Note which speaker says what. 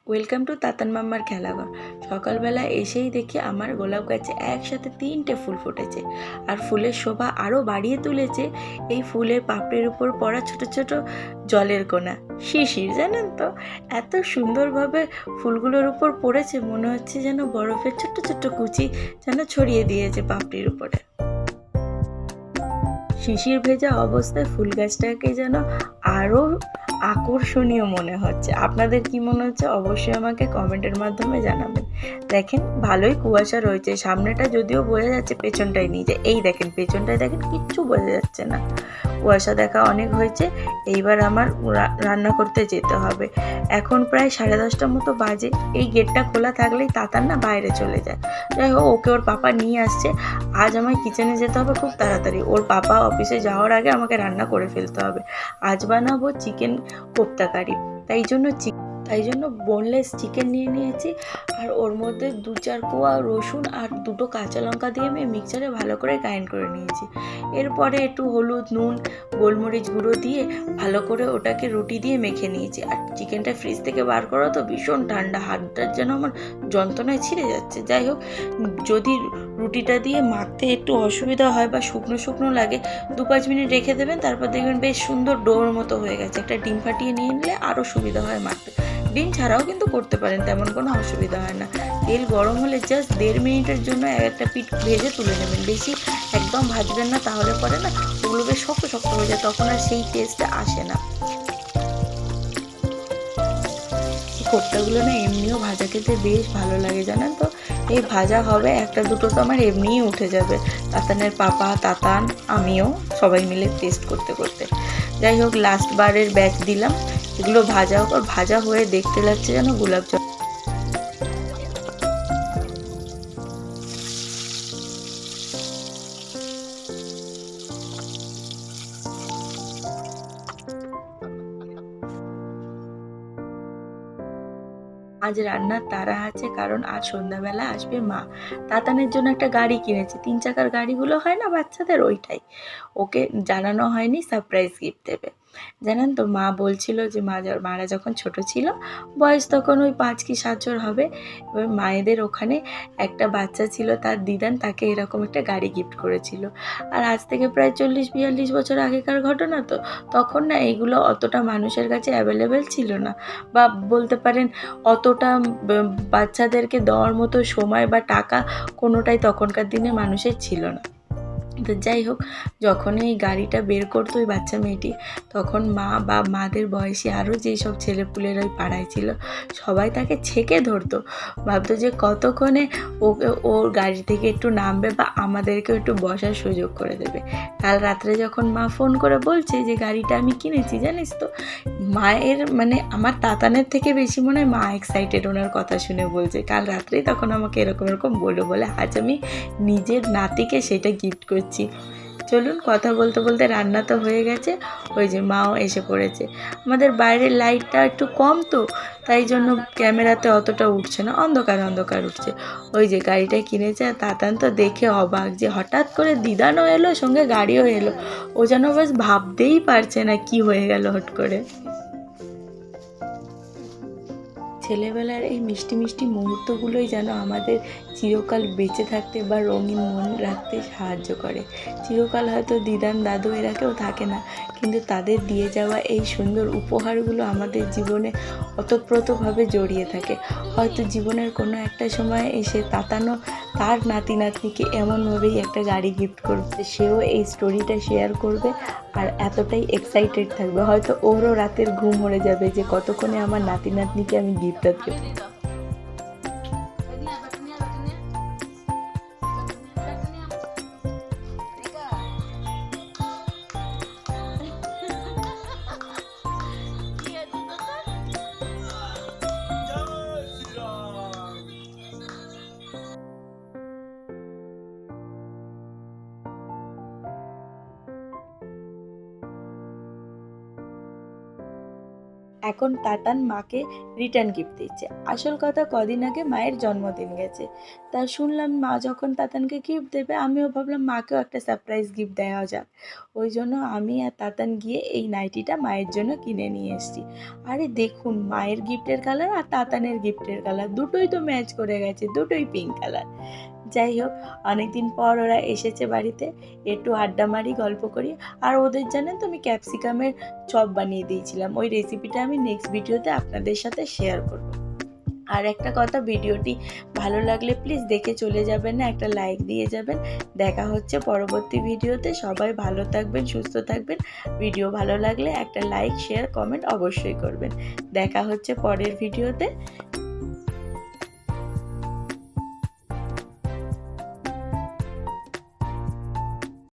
Speaker 1: Welcome to Tatan মাম্মার খেলাঘর। সকালবেলা এসেই দেখি আমার গোলাপ গাছে একসাথে 3টে ফুল ফুটেছে, আর ফুলের শোভা আরও বাড়িয়ে তুলেছে এই ফুলের পাপড়ির উপর পড়া ছোট ছোট জলের কোনা, শিশির। জানেন তো, এত সুন্দরভাবে ফুলগুলোর উপর পড়েছে, মনে হচ্ছে যেন বরফের ছোট্ট ছোট্ট কুচি যেন ছড়িয়ে দিয়েছে পাপড়ির উপরে। শিশির ভেজা অবস্থায় ফুল গাছটাকে যেন আরও আকর্ষণীয় মনে হচ্ছে। আপনাদের কি মনে হচ্ছে অবশ্যই আমাকে কমেন্টের মাধ্যমে জানাবেন। দেখেন, ভালোই কুয়াশা রয়েছে, সামনেটা যদিও বোঝা যাচ্ছে, পেছনটাই নিচে। এই দেখেন, পেছনটায় দেখেন, কিচ্ছু বোঝা যাচ্ছে না। কুয়াশা দেখা অনেক হয়েছে, এইবার আমার রান্না করতে যেতে হবে। এখন প্রায় 10:30টার মতো বাজে। এই গেটটা খোলা থাকলেই তাতান না বাইরে চলে যায়। যাই হোক, ওকে ওর পাপা নিয়ে আসছে। আজ আমায় কিচেনে যেতে হবে খুব তাড়াতাড়ি, ওর পাপা অফিসে যাওয়ার আগে আমাকে রান্না করে ফেলতে হবে। আজ বানাবো চিকেন কোপ্তা কারি। তাই জন্য বোনলেস চিকেন নিয়ে নিয়েছি, আর ওর মধ্যে 2-4 কোয়া রসুন আর 2টো কাঁচা লঙ্কা দিয়ে আমি মিক্সারে ভালো করে গ্রাইন্ড করে নিয়েছি। এরপরে একটু হলুদ, নুন, গোলমরিচ গুঁড়ো দিয়ে ভালো করে ওটাকে রুটি দিয়ে মেখে নিয়েছি। আর চিকেনটা ফ্রিজ থেকে বার করা তো ভীষণ ঠান্ডা, হাতটা যেন আমার যন্ত্রণায় ছিঁড়ে যাচ্ছে। যাই হোক, যদি রুটিটা দিয়ে মাখতে একটু অসুবিধা হয় বা শুকনো শুকনো লাগে, 2-5 মিনিট রেখে দেবেন, তারপর দেখবেন বেশ সুন্দর ডোর মতো হয়ে গেছে। একটা ডিম ফাটিয়ে নিয়ে নিলে আরও সুবিধা হয় মাখতে। ডিম ছাড়াও কিন্তু করতে পারেন, তেমন কোনো অসুবিধা হয় না। তেল গরম হলে জাস্ট 1.5 মিনিটের জন্য একটা পিঠ ভেজে তুলে নেবেন, বেশি একদম ভাজবেন না, তাহলে পরে না ওগুলো বেশ শক্ত শক্ত হয়ে যায়, তখন আর সেই টেস্টটা আসে না। এই কোপ্তাগুলো না এমনিও ভাজা খেতে বেশ ভালো লাগে, জানেন তো। এই ভাজা হবে, একটা দুটো তো আমার এমনিই উঠে যাবে, তাতানের পাপা, তাতান, আমিও, সবাই মিলে টেস্ট করতে করতে। যাই হোক, লাস্ট বারের ব্যাচ দিলাম, এগুলো ভাজা হয়ে দেখতে লাগছে যেন গোলাপ জামুন। আজ রান্নার তাড়া আছে, কারণ আজ সন্ধ্যাবেলা আসবে মা। তাতানের জন্য একটা গাড়ি কিনেছে, 3 চাকার গাড়িগুলো হয় না বাচ্চাদের, ওইটাই। ওকে জানানো হয়নি সারপ্রাইজ গিফট দেবে। জানেন তো, মা বলছিল যে মারা যখন ছোট ছিল, বয়স তখন ওই 5 কি 7 হবে, এবার মায়েদের ওখানে একটা বাচ্চা ছিল, তার দিদান তাকে এরকম একটা গাড়ি গিফট করেছিল। আর আজ থেকে প্রায় 40-42 বছর আগেকার ঘটনা তো। তখন না এগুলো অতটা মানুষের কাছে অ্যাভেলেবেল ছিল না, বা বলতে পারেন অতটা বাচ্চাদেরকে দেওয়ার মতো সময় বা টাকা কোনোটাই তখনকার দিনে মানুষের ছিল না। তো যাই হোক, যখনই এই গাড়িটা বের করতো ওই বাচ্চা মেয়েটি, তখন মা বা মাদের বয়সী আরও যেই সব ছেলেপুলেরা ওই পাড়ায় ছিল, সবাই তাকে ছেঁকে ধরতো, ভাবতো যে কতক্ষণে ওর গাড়ি থেকে একটু নামবে বা আমাদেরকেও একটু বসার সুযোগ করে দেবে। কাল রাত্রে যখন মা ফোন করে বলছে যে গাড়িটা আমি কিনেছি, জানিস তো, মায়ের মানে আমার তাতানের থেকে বেশি মনে হয় মা এক্সাইটেড ওনার কথা শুনে বলছে। কাল রাত্রেই তখন আমাকে এরকম এরকম বললো, বলে আজ আমি নিজের নাতিকে সেটা গিফট করছি। চলুন, কথা বলতে বলতে রান্না তো হয়ে গেছে, ওই যে মাও এসে পড়েছে। আমাদের বাইরের লাইটটা একটু কম তো, তাই জন্য ক্যামেরাতে অতটা উঠছে না, অন্ধকার অন্ধকার উঠছে। ওই যে গাড়িটা কিনেছে, আর তাতান তো দেখে অবাক যে হঠাৎ করে দিদানও এলো, সঙ্গে গাড়িও এলো। ও যেন বাস ভাবতেই পারছে না কি হয়ে গেল হট করে। ছেলেবেলার এই মিষ্টি মিষ্টি মুহূর্তগুলোই যেন আমাদের চিরকাল বেঁচে থাকতে বা রঙিন মন রাখতে সাহায্য করে। চিরকাল হয়তো দিদান দাদু এরা কেউ থাকে না, কিন্তু তাদের দিয়ে যাওয়া এই সুন্দর উপহারগুলো আমাদের জীবনে ওতপ্রোতভাবে জড়িয়ে থাকে। হয়তো জীবনের কোনো একটা সময় এসে তাতানো তার নাতি নাতনিকে এমনভাবেই একটা গাড়ি গিফট করবে, সেও এই স্টোরিটা শেয়ার করবে, আর এতটাই এক্সাইটেড থাকবে, হয়তো ওরও রাতের ঘুম উড়ে যাবে যে কতক্ষণে আমার নাতি নাতনিকে আমি গিফটটা দেবো। এখন তাতান মাকে রিটার্ন গিফট দিচ্ছে। আসল কথা, কদিন আগে মায়ের জন্মদিন গেছে, তা শুনলাম মা যখন তাতানকে গিফট দেবে, আমিও ভাবলাম মাকেও একটা সারপ্রাইজ গিফট দেওয়া যাক। ওই জন্য আমি আর তাতান গিয়ে এই নাইটিটা মায়ের জন্য কিনে নিয়ে এসেছি। আরে দেখুন, মায়ের গিফটের কালার আর তাতানের গিফটের কালার দুটোই তো ম্যাচ করে গেছে, দুটোই পিঙ্ক কালার। যাই হোক, অনেকদিন পর ওরা এসেছে বাড়িতে, একটু আড্ডা মারি, গল্প করি। আর ওদের জানেন তো আমি ক্যাপসিকামের চপ বানিয়ে দিয়েছিলাম, ওই রেসিপিটা আমি নেক্সট ভিডিওতে আপনাদের সাথে শেয়ার করব। আর একটা কথা, ভিডিওটি ভালো লাগলে প্লিজ দেখে চলে যাবেন না, একটা লাইক দিয়ে যাবেন। দেখা হচ্ছে পরবর্তী ভিডিওতে। সবাই ভালো থাকবেন, সুস্থ থাকবেন। ভিডিও ভালো লাগলে একটা লাইক, শেয়ার, কমেন্ট অবশ্যই করবেন। দেখা হচ্ছে পরের ভিডিওতে।